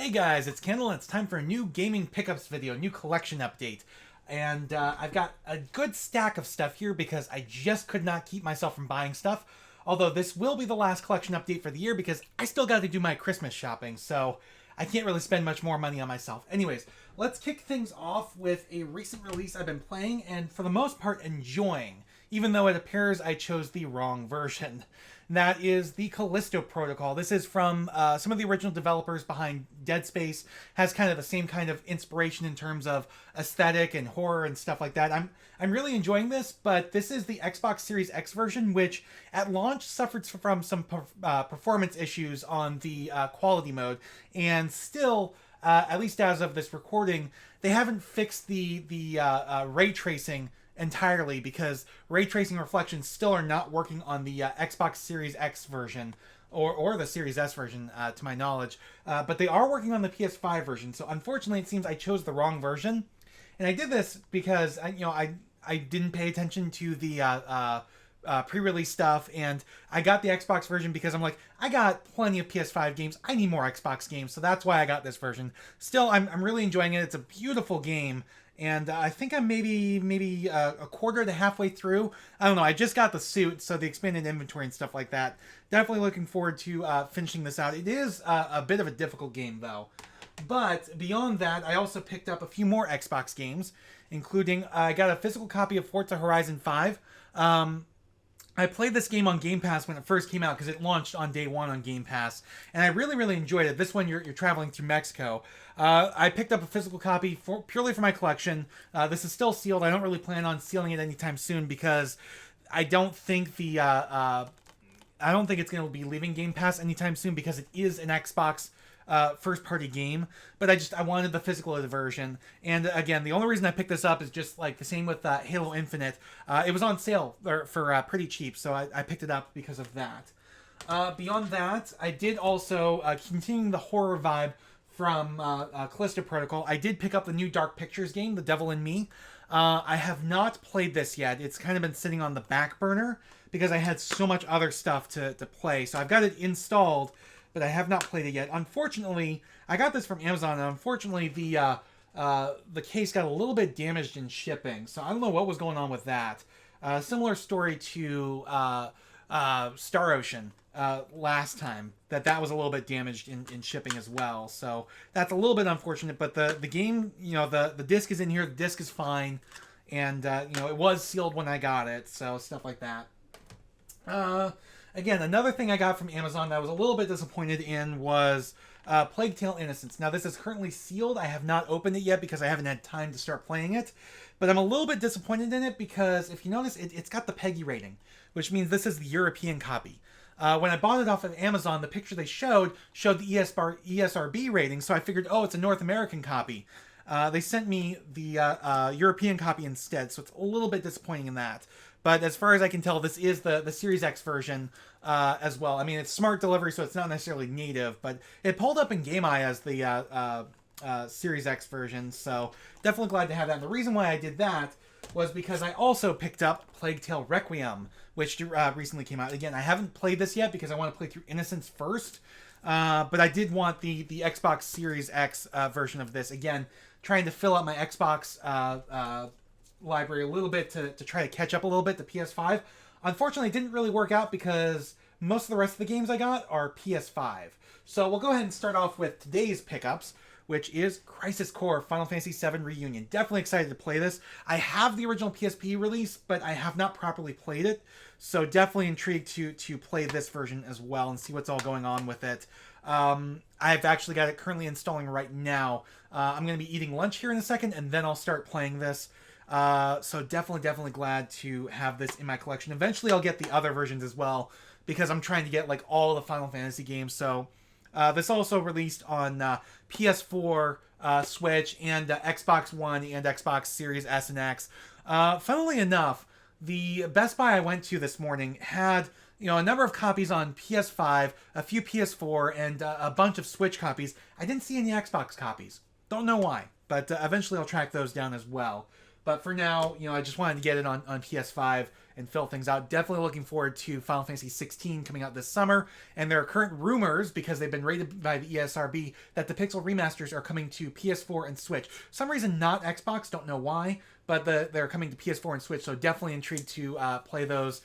Hey guys, it's Kendall and it's time for a new gaming pickups video, new collection update. And I've got a good stack of stuff here because I just could not keep myself from buying stuff. Although this will be the last collection update for the year because I still got to do my Christmas shopping, so I can't really spend much more money on myself. Anyways, let's kick things off with a recent release I've been playing and for the most part enjoying, even though it appears I chose the wrong version. And that is the Callisto Protocol. This is from some of the original developers behind Dead Space. Has kind of the same kind of inspiration in terms of aesthetic and horror and stuff like that. I'm really enjoying this, but this is the Xbox Series X version, which at launch suffered from some performance issues on the quality mode, and still, at least as of this recording, they haven't fixed the ray tracing entirely because ray tracing reflections still are not working on the Xbox Series X version or the Series S version, to my knowledge. But they are working on the PS5 version. So unfortunately, it seems I chose the wrong version, and I did this because I didn't pay attention to the pre-release stuff, and I got the Xbox version because I'm like, I got plenty of PS5 games. I need more Xbox games, so that's why I got this version. Still, I'm really enjoying it. It's a beautiful game. And I think I'm maybe a quarter to halfway through. I don't know. I just got the suit, so the expanded inventory and stuff like that. Definitely looking forward to finishing this out. It is a bit of a difficult game, though. But beyond that, I also picked up a few more Xbox games, including I got a physical copy of Forza Horizon 5. I played this game on Game Pass when it first came out because it launched on day one on Game Pass, and I really enjoyed it. This one, you're traveling through Mexico. I picked up a physical copy purely for my collection. This is still sealed. I don't really plan on sealing it anytime soon because I don't think I don't think it's going to be leaving Game Pass anytime soon because it is an Xbox first party game, but I wanted the physical version. And again, the only reason I picked this up is just like the same with Halo Infinite. It was on sale for pretty cheap, so I picked it up because of that. Beyond that, I did also, continuing the horror vibe from Callisto Protocol, I did pick up the new Dark Pictures game, The Devil in Me. I have not played this yet. It's kind of been sitting on the back burner because I had so much other stuff to play. So I've got it installed, but I have not played it yet. Unfortunately, I got this from Amazon, and unfortunately the case got a little bit damaged in shipping. So I don't know what was going on with that. Similar story to Star Ocean last time, that was a little bit damaged in shipping as well. So that's a little bit unfortunate, but the game, the disc is in here, the disc is fine, and it was sealed when I got it, so stuff like that. Again, another thing I got from Amazon that I was a little bit disappointed in was Plague Tale Innocence. Now, this is currently sealed. I have not opened it yet because I haven't had time to start playing it. But I'm a little bit disappointed in it because, if you notice, it's got the PEGI rating, which means this is the European copy. When I bought it off of Amazon, the picture they showed the ESRB rating, so I figured, oh, it's a North American copy. They sent me the European copy instead, so it's a little bit disappointing in that. But as far as I can tell, this is the Series X version as well. I mean, it's smart delivery, so it's not necessarily native, but it pulled up in GameEye as the Series X version, so definitely glad to have that. And the reason why I did that was because I also picked up Plague Tale Requiem, which recently came out. Again, I haven't played this yet because I want to play through Innocence first, but I did want the Xbox Series X version of this. Again, trying to fill out my Xbox library a little bit to try to catch up a little bit to PS5. Unfortunately, it didn't really work out because most of the rest of the games I got are PS5. So we'll go ahead and start off with today's pickups, which is Crisis Core Final Fantasy VII Reunion. Definitely excited to play this. I have the original PSP release, but I have not properly played it, so definitely intrigued to play this version as well and see what's all going on with it. I've actually got it currently installing right now. I'm going to be eating lunch here in a second, and then I'll start playing this. So definitely glad to have this in my collection. Eventually I'll get the other versions as well because I'm trying to get like all the Final Fantasy games. So this also released on PS4, Switch, and Xbox One and Xbox Series S and X. Funnily enough, the Best Buy I went to this morning had a number of copies on PS5, a few PS4, and a bunch of Switch copies. I didn't see any Xbox copies. Don't know why, but eventually I'll track those down as well. But for now, I just wanted to get it on PS5 and fill things out. Definitely looking forward to Final Fantasy 16 coming out this summer. And there are current rumors, because they've been rated by the ESRB, that the Pixel remasters are coming to PS4 and Switch. For some reason, not Xbox. Don't know why, but they're coming to PS4 and Switch. So definitely intrigued to play those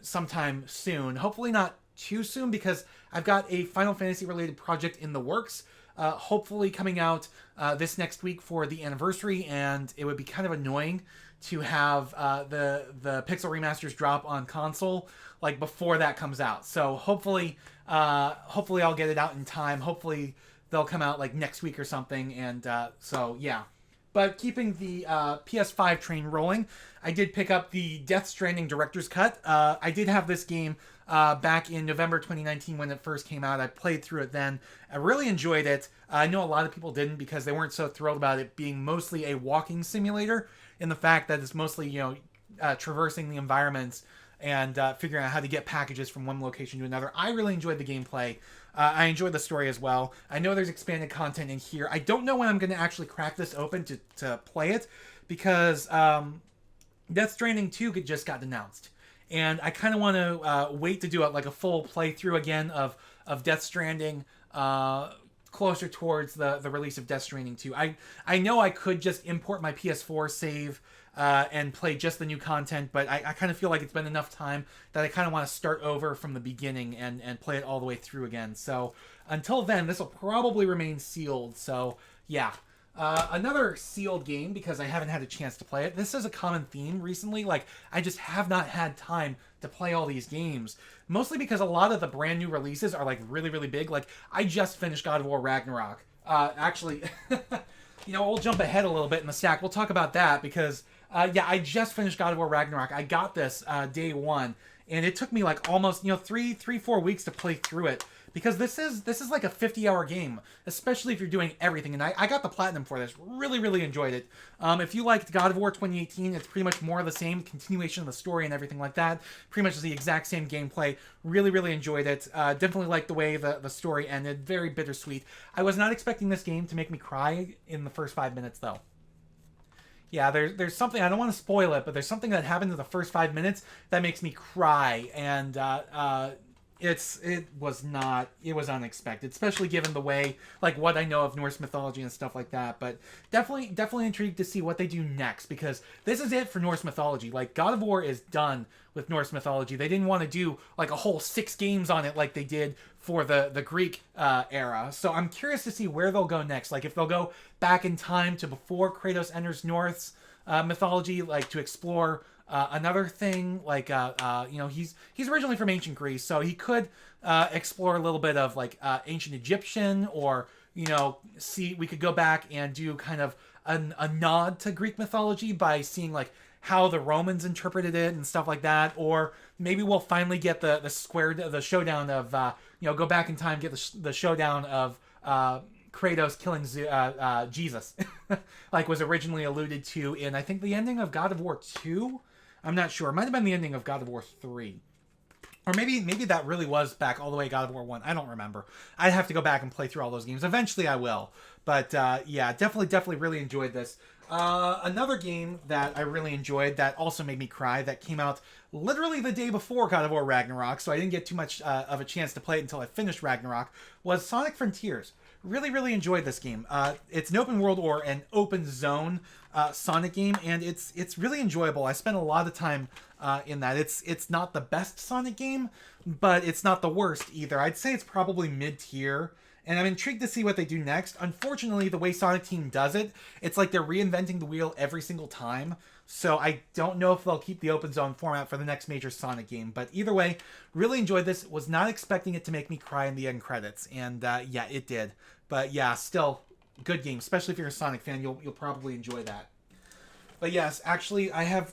sometime soon. Hopefully not too soon, because I've got a Final Fantasy related project in the works, hopefully coming out this next week for the anniversary, and it would be kind of annoying to have the Pixel remasters drop on console like before that comes out. So hopefully I'll get it out in time. Hopefully they'll come out like next week or something, and so yeah. But keeping the PS5 train rolling, I did pick up the Death Stranding Director's Cut. I did have this game back in November 2019 when it first came out. I played through it then. I really enjoyed it. I know a lot of people didn't, because they weren't so thrilled about it being mostly a walking simulator, in the fact that it's mostly, traversing the environments and figuring out how to get packages from one location to another. I really enjoyed the gameplay. I enjoyed the story as well. I know there's expanded content in here. I don't know when I'm going to actually crack this open to play it, because Death Stranding 2 just got announced. And I kind of want to wait to do like a full playthrough again of Death Stranding closer towards the release of Death Stranding 2. I know I could just import my PS4 save and play just the new content, but I kind of feel like it's been enough time that I kind of want to start over from the beginning and play it all the way through again. So until then, this will probably remain sealed. So yeah. Another sealed game, because I haven't had a chance to play it. This is a common theme recently. Like, I just have not had time to play all these games. Mostly because a lot of the brand new releases are like really, really big. Like, I just finished God of War Ragnarok. Actually, we'll jump ahead a little bit in the stack. We'll talk about that because, I just finished God of War Ragnarok. I got this day one, and it took me like almost, 4 weeks to play through it. Because this is like a 50-hour game, especially if you're doing everything. And I got the platinum for this. Really, really enjoyed it. If you liked God of War 2018, it's pretty much more of the same, continuation of the story and everything like that. Pretty much the exact same gameplay. Really, really enjoyed it. Definitely liked the way the story ended. Very bittersweet. I was not expecting this game to make me cry in the first 5 minutes, though. Yeah, there's something, I don't want to spoil it, but there's something that happened in the first 5 minutes that makes me cry. And, it was unexpected, especially given the way, like, what I know of Norse mythology and stuff like that. But definitely intrigued to see what they do next, because this is it for Norse mythology. Like, God of War is done with Norse mythology. They didn't want to do like a whole 6 games on it like they did for the Greek era. So I'm curious to see where they'll go next. Like, if they'll go back in time to before Kratos enters Norse mythology, like to explore another thing, like he's originally from ancient Greece, so he could explore a little bit of like ancient Egyptian, or we could go back and do kind of a nod to Greek mythology by seeing like how the Romans interpreted it and stuff like that. Or maybe we'll finally get the showdown of go back in time, get the showdown of Kratos killing Jesus, like was originally alluded to in, I think, the ending of God of War 2. I'm not sure. It might have been the ending of God of War 3. Or maybe that really was back all the way God of War 1. I don't remember. I'd have to go back and play through all those games. Eventually I will. But definitely really enjoyed this. Another game that I really enjoyed that also made me cry, that came out literally the day before God of War Ragnarok, so I didn't get too much of a chance to play it until I finished Ragnarok, was Sonic Frontiers. Really, really enjoyed this game. It's an open world or an open zone Sonic game, and it's really enjoyable. I spent a lot of time in that. It's not the best Sonic game, but it's not the worst either. I'd say it's probably mid-tier, and I'm intrigued to see what they do next. Unfortunately, the way Sonic Team does it, it's like they're reinventing the wheel every single time. So I don't know if they'll keep the open zone format for the next major Sonic game. But either way, really enjoyed this. Was not expecting it to make me cry in the end credits. And it did. But yeah, still good game. Especially if you're a Sonic fan, you'll probably enjoy that. But yes, actually, I have,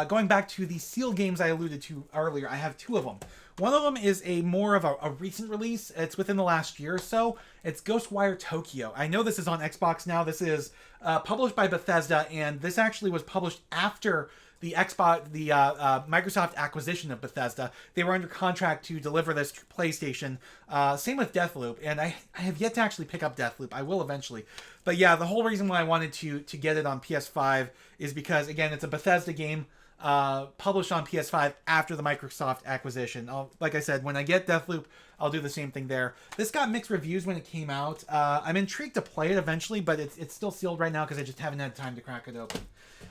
going back to the sealed games I alluded to earlier, I have 2 of them. One of them is a more of a recent release. It's within the last year or so. It's Ghostwire Tokyo. I know this is on Xbox now. This is published by Bethesda, and this actually was published after the Microsoft acquisition of Bethesda. They were under contract to deliver this to PlayStation. Same with Deathloop, and I have yet to actually pick up Deathloop. I will eventually. But yeah, the whole reason why I wanted to get it on PS5 is because, again, it's a Bethesda game. published on PS5 after the Microsoft acquisition. Like I said, when I get Deathloop, I'll do the same thing there. This got mixed reviews when it came out. I'm intrigued to play it eventually, but it's still sealed right now because I just haven't had time to crack it open.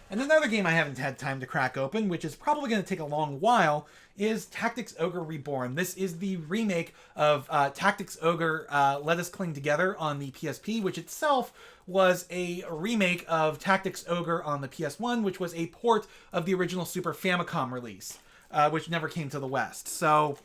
And another game I haven't had time to crack open, which is probably going to take a long while, is Tactics Ogre Reborn. This is the remake of Tactics Ogre Let Us Cling Together on the PSP, which itself was a remake of Tactics Ogre on the PS1, which was a port of the original Super Famicom release, which never came to the West. So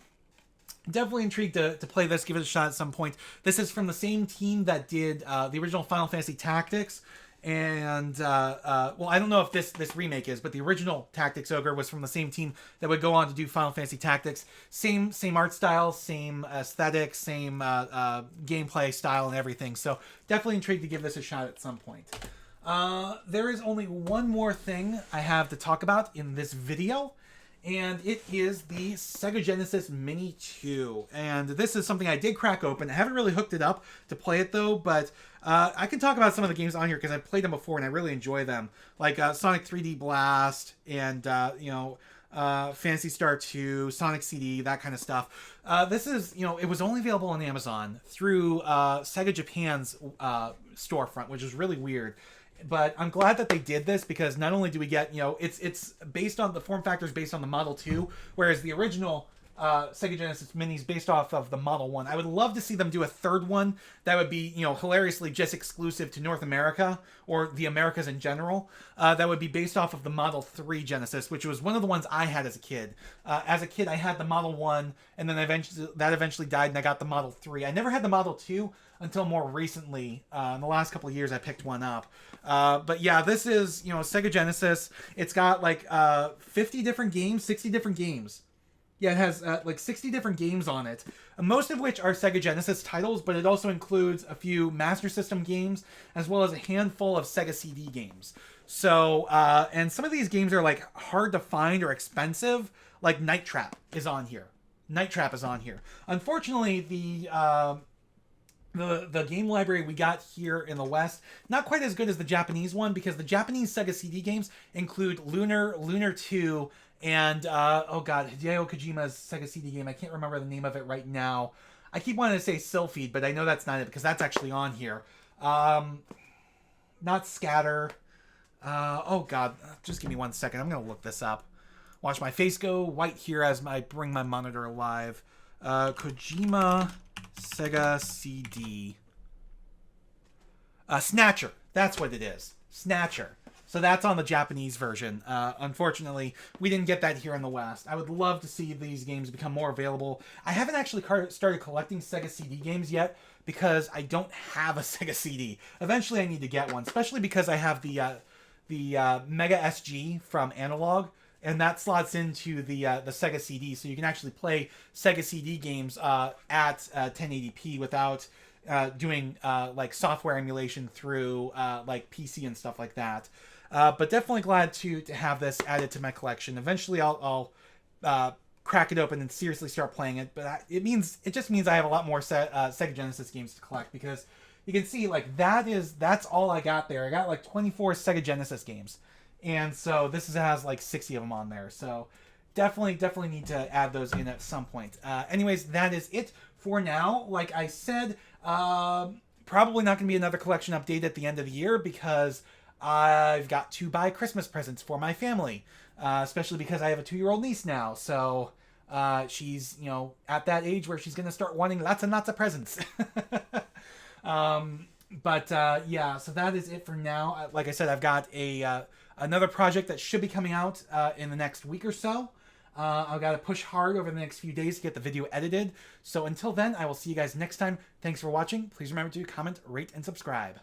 definitely intrigued to play this, give it a shot at some point. This is from the same team that did the original Final Fantasy Tactics. And well, I don't know if this remake is, but the original Tactics Ogre was from the same team that would go on to do Final Fantasy Tactics. Same art style, same aesthetic, same gameplay style and everything. So definitely intrigued to give this a shot at some point. There is only one more thing I have to talk about in this video, and it is the Sega Genesis Mini 2. And this is something I did crack open. I haven't really hooked it up to play it though, but I can talk about some of the games on here because I've played them before and I really enjoy them. Like Sonic 3D Blast and, Phantasy Star 2, Sonic CD, that kind of stuff. This is, it was only available on Amazon through Sega Japan's storefront, which is really weird. But I'm glad that they did this because not only do we get, it's based on the form factors based on the Model 2, whereas the original Sega Genesis Mini's based off of the Model 1. I would love to see them do a third one that would be, hilariously just exclusive to North America or the Americas in general. That would be based off of the Model 3 Genesis, which was one of the ones I had as a kid. As a kid, I had the Model 1, and then that eventually died, and I got the Model 3. I never had the Model 2 until more recently. In the last couple of years, I picked one up. But yeah, this is, Sega Genesis. It's got like 50 different games, 60 different games. Yeah, it has like 60 different games on it, most of which are Sega Genesis titles, but it also includes a few Master System games, as well as a handful of Sega CD games. So, and some of these games are like hard to find or expensive, like Night Trap is on here. Night Trap is on here. Unfortunately, the game library we got here in the West, not quite as good as the Japanese one, because the Japanese Sega CD games include Lunar 2, and, Hideo Kojima's Sega CD game. I can't remember the name of it right now. I keep wanting to say Sylphied, but I know that's not it, because that's actually on here. Not Scatter. Just give me 1 second. I'm going to look this up. Watch my face go white here as I bring my monitor alive. Kojima Sega CD. Snatcher. That's what it is. Snatcher. So that's on the Japanese version. Unfortunately, we didn't get that here in the West. I would love to see these games become more available. I haven't actually started collecting Sega CD games yet because I don't have a Sega CD. Eventually, I need to get one, especially because I have the Mega SG from Analog, and that slots into the Sega CD, so you can actually play Sega CD games at 1080p without doing like software emulation through like PC and stuff like that. But definitely glad to have this added to my collection. Eventually, I'll crack it open and seriously start playing it. But it just means I have a lot more Sega Genesis games to collect, because you can see like that's all I got there. I got like 24 Sega Genesis games, and so this has like 60 of them on there. So definitely need to add those in at some point. Anyways, that is it for now. Like I said, probably not going to be another collection update at the end of the year, because I've got to buy Christmas presents for my family, especially because I have a 2-year-old niece now. So she's, at that age where she's going to start wanting lots and lots of presents. Yeah, so that is it for now. Like I said, I've got another project that should be coming out in the next week or so. I've got to push hard over the next few days to get the video edited. So until then, I will see you guys next time. Thanks for watching. Please remember to comment, rate, and subscribe.